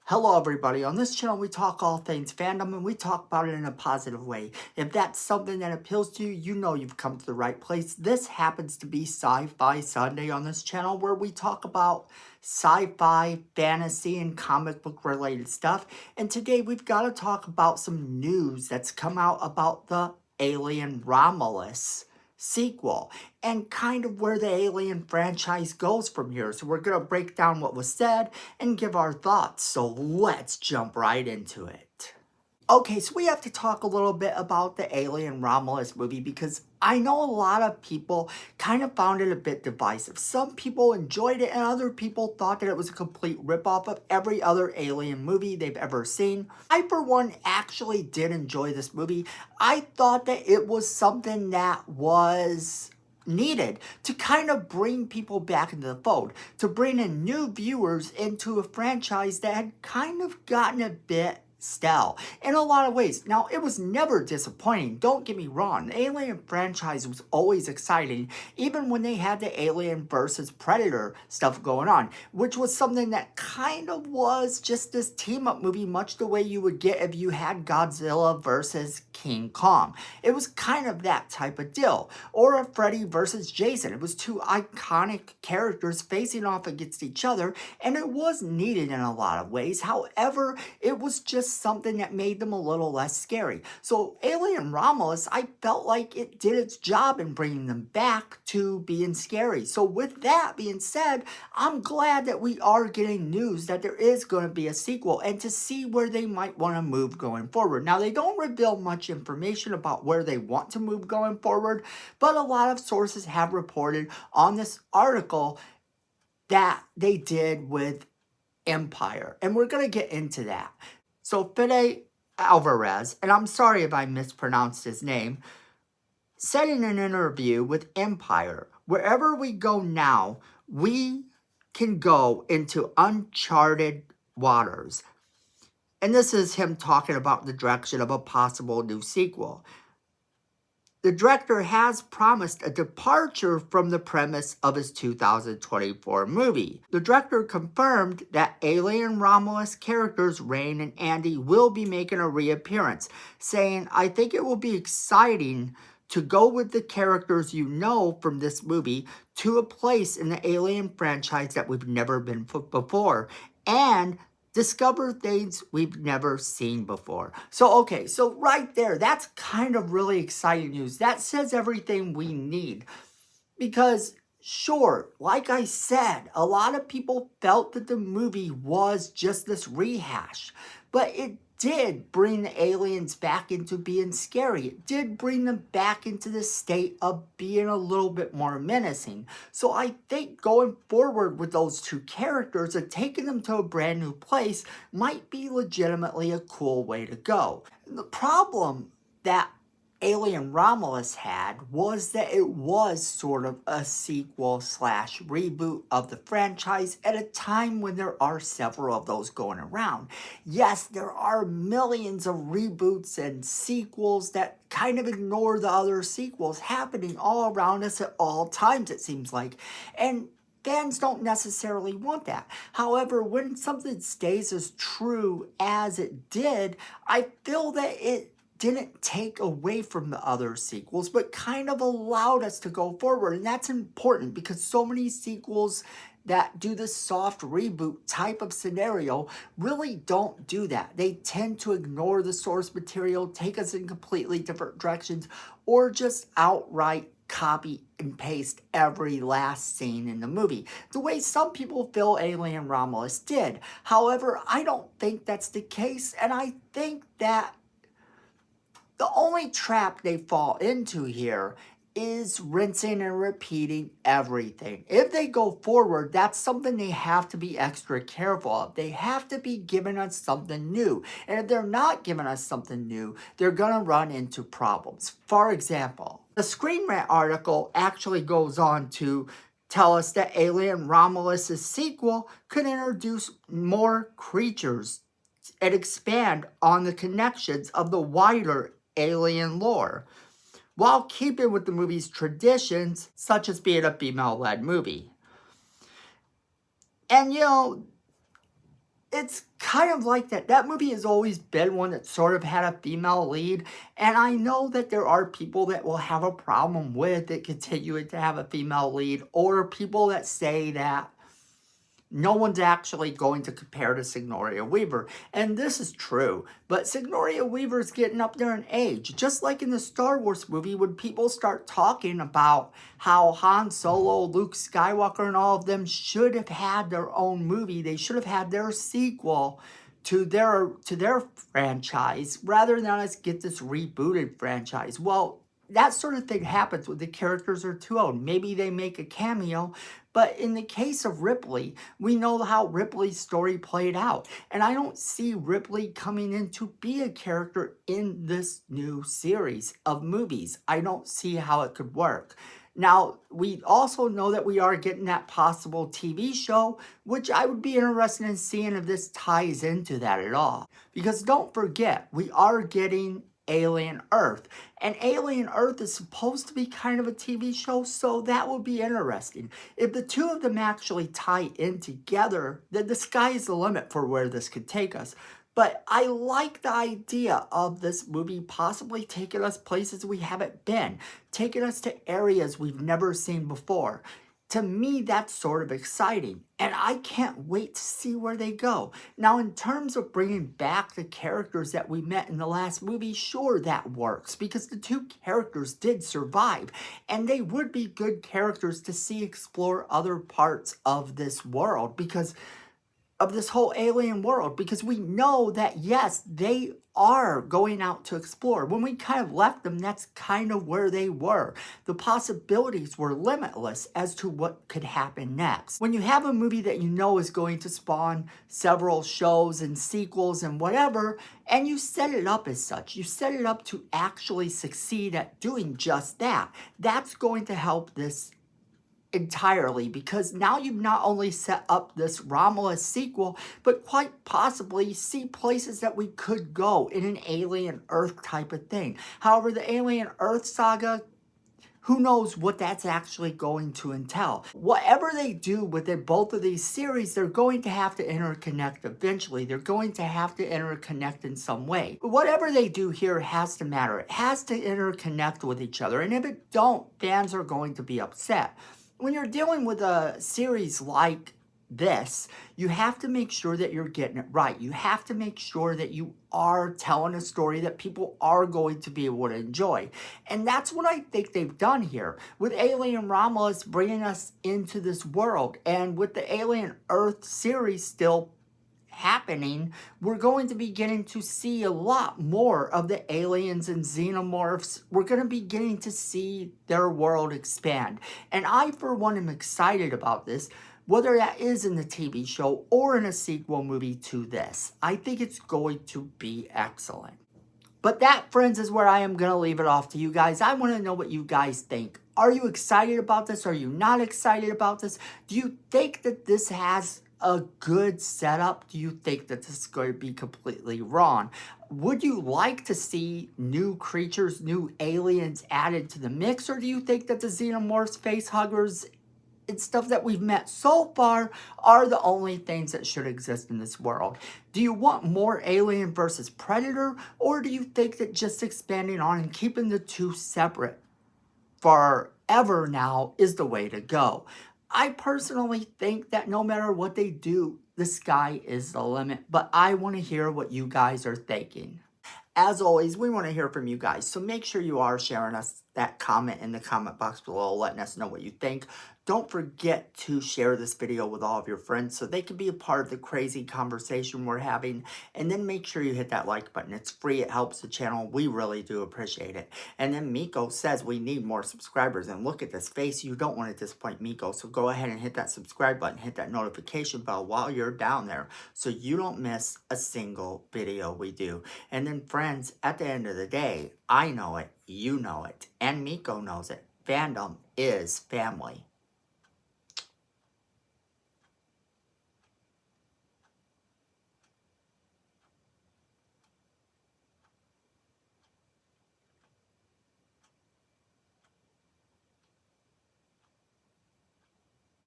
Hello everybody, on this channel we talk all things fandom and we talk about it in a positive way. If that's something that appeals to you, you know you've come to the right place. This happens to be Sci-Fi Sunday on this channel where we talk about sci-fi, fantasy, and comic book related stuff. And today we've got to talk about some news that's come out about the Alien Romulus sequel and kind of where the Alien franchise goes from here. So we're going to break down what was said and give our thoughts. So let's jump right into it. Okay, so we have to talk a little bit about the Alien Romulus movie because I know a lot of people kind of found it a bit divisive. Some people enjoyed it and other people thought that it was a complete ripoff of every other Alien movie they've ever seen. I, for one, actually did enjoy this movie. I thought that it was something that was needed to kind of bring people back into the fold, to bring in new viewers into a franchise that had kind of gotten a bit stale in a lot of ways. Now, it was never disappointing, don't get me wrong. The Alien franchise was always exciting, even when they had the Alien versus Predator stuff going on, which was something that kind of was just this team-up movie, much the way you would get if you had Godzilla versus King Kong. It was kind of that type of deal. Or a Freddy versus Jason. It was two iconic characters facing off against each other, and it was needed in a lot of ways. However, it was just something that made them a little less scary. So Alien Romulus, I felt like it did its job in bringing them back to being scary. So with that being said, I'm glad that we are getting news that there is going to be a sequel and to see where they might want to move going forward. Now, they don't reveal much information about where they want to move going forward, but a lot of sources have reported on this article that they did with Empire, and we're going to get into that. So Fede Alvarez, and I'm sorry if I mispronounced his name, said in an interview with Empire, wherever we go now, we can go into uncharted waters. And this is him talking about the direction of a possible new sequel. The director has promised a departure from the premise of his 2024 movie. The director confirmed that Alien Romulus characters Rain and Andy will be making a reappearance, saying, "I think it will be exciting to go with the characters you know from this movie to a place in the Alien franchise that we've never been before, and discover things we've never seen before." So, okay, so right there, that's kind of really exciting news. That says everything we need. Because, sure, like I said, a lot of people felt that the movie was just this rehash. But it did bring the aliens back into being scary. It did bring them back into the state of being a little bit more menacing. So I think going forward with those two characters and taking them to a brand new place might be legitimately a cool way to go. The problem that Alien Romulus had was that it was sort of a sequel slash reboot of the franchise at a time when there are several of those going around. Yes, there are millions of reboots and sequels that kind of ignore the other sequels happening all around us at all times, it seems like. And fans don't necessarily want that. However, when something stays as true as it did, I feel that it didn't take away from the other sequels, but kind of allowed us to go forward. And that's important because so many sequels that do the soft reboot type of scenario really don't do that. They tend to ignore the source material, take us in completely different directions, or just outright copy and paste every last scene in the movie, the way some people feel Alien Romulus did. However, I don't think that's the case, and I think that the only trap they fall into here is rinsing and repeating everything. If they go forward, that's something they have to be extra careful of. They have to be giving us something new. And if they're not giving us something new, they're going to run into problems. For example, the Screen Rant article actually goes on to tell us that Alien Romulus' sequel could introduce more creatures and expand on the connections of the wider alien lore, while keeping with the movie's traditions, such as being a female-led movie. And, you know, it's kind of like that. That movie has always been one that sort of had a female lead. And I know that there are people that will have a problem with it continuing to have a female lead, or people that say that no one's actually going to compare to Signoria Weaver. And this is true. But Signoria Weaver's getting up there in age. Just like in the Star Wars movie, when people start talking about how Han Solo, Luke Skywalker, and all of them should have had their own movie. They should have had their sequel to their franchise rather than us get this rebooted franchise. Well, that sort of thing happens when the characters are too old. Maybe they make a cameo, but in the case of Ripley, we know how Ripley's story played out. And I don't see Ripley coming in to be a character in this new series of movies. I don't see how it could work. Now, we also know that we are getting that possible TV show, which I would be interested in seeing if this ties into that at all. Because don't forget, we are getting Alien Earth. And Alien Earth is supposed to be kind of a TV show, so that will be interesting. If the two of them actually tie in together, then the sky is the limit for where this could take us. But I like the idea of this movie possibly taking us places we haven't been, taking us to areas we've never seen before. To me, that's sort of exciting, and I can't wait to see where they go. Now, in terms of bringing back the characters that we met in the last movie, sure, that works, because the two characters did survive, and they would be good characters to see explore other parts of this world, because of this whole alien world, because we know that, yes, they are going out to explore. When we kind of left them, that's kind of where they were. The possibilities were limitless as to what could happen next. When you have a movie that you know is going to spawn several shows and sequels and whatever, and you set it up as such, you set it up to actually succeed at doing just that, that's going to help this entirely, because now you've not only set up this Romulus sequel, but quite possibly see places that we could go in an Alien Earth type of thing. However, the Alien Earth saga, who knows what that's actually going to entail. Whatever they do within both of these series, they're going to have to interconnect eventually. They're going to have to interconnect in some way. But whatever they do here has to matter. It has to interconnect with each other. And if it don't, fans are going to be upset. When you're dealing with a series like this, you have to make sure that you're getting it right. You have to make sure that you are telling a story that people are going to be able to enjoy. And that's what I think they've done here with Alien Romulus bringing us into this world. And with the Alien Earth series still happening, we're going to be getting to see a lot more of the aliens and xenomorphs. We're going to be getting to see their world expand. And I, for one, am excited about this, whether that is in the TV show or in a sequel movie to this. I think it's going to be excellent. But that, friends, is where I am going to leave it off to you guys. I want to know what you guys think. Are you excited about this? Are you not excited about this? Do you think that this has a good setup? Do you think that this is going to be completely wrong? Would you like to see new creatures, new aliens added to the mix? Or do you think that the xenomorphs, facehuggers, and stuff that we've met so far are the only things that should exist in this world? Do you want more Alien versus Predator? Or do you think that just expanding on and keeping the two separate forever now is the way to go? I personally think that no matter what they do, the sky is the limit, but I want to hear what you guys are thinking. As always, we want to hear from you guys, so make sure you are sharing us that comment in the comment box below, letting us know what you think. Don't forget to share this video with all of your friends so they can be a part of the crazy conversation we're having. And then make sure you hit that like button. It's free. It helps the channel. We really do appreciate it. And then Miko says we need more subscribers. And look at this face. You don't want to disappoint Miko. So go ahead and hit that subscribe button. Hit that notification bell while you're down there so you don't miss a single video we do. And then, friends, at the end of the day, I know it, you know it, and Miko knows it. Fandom is family.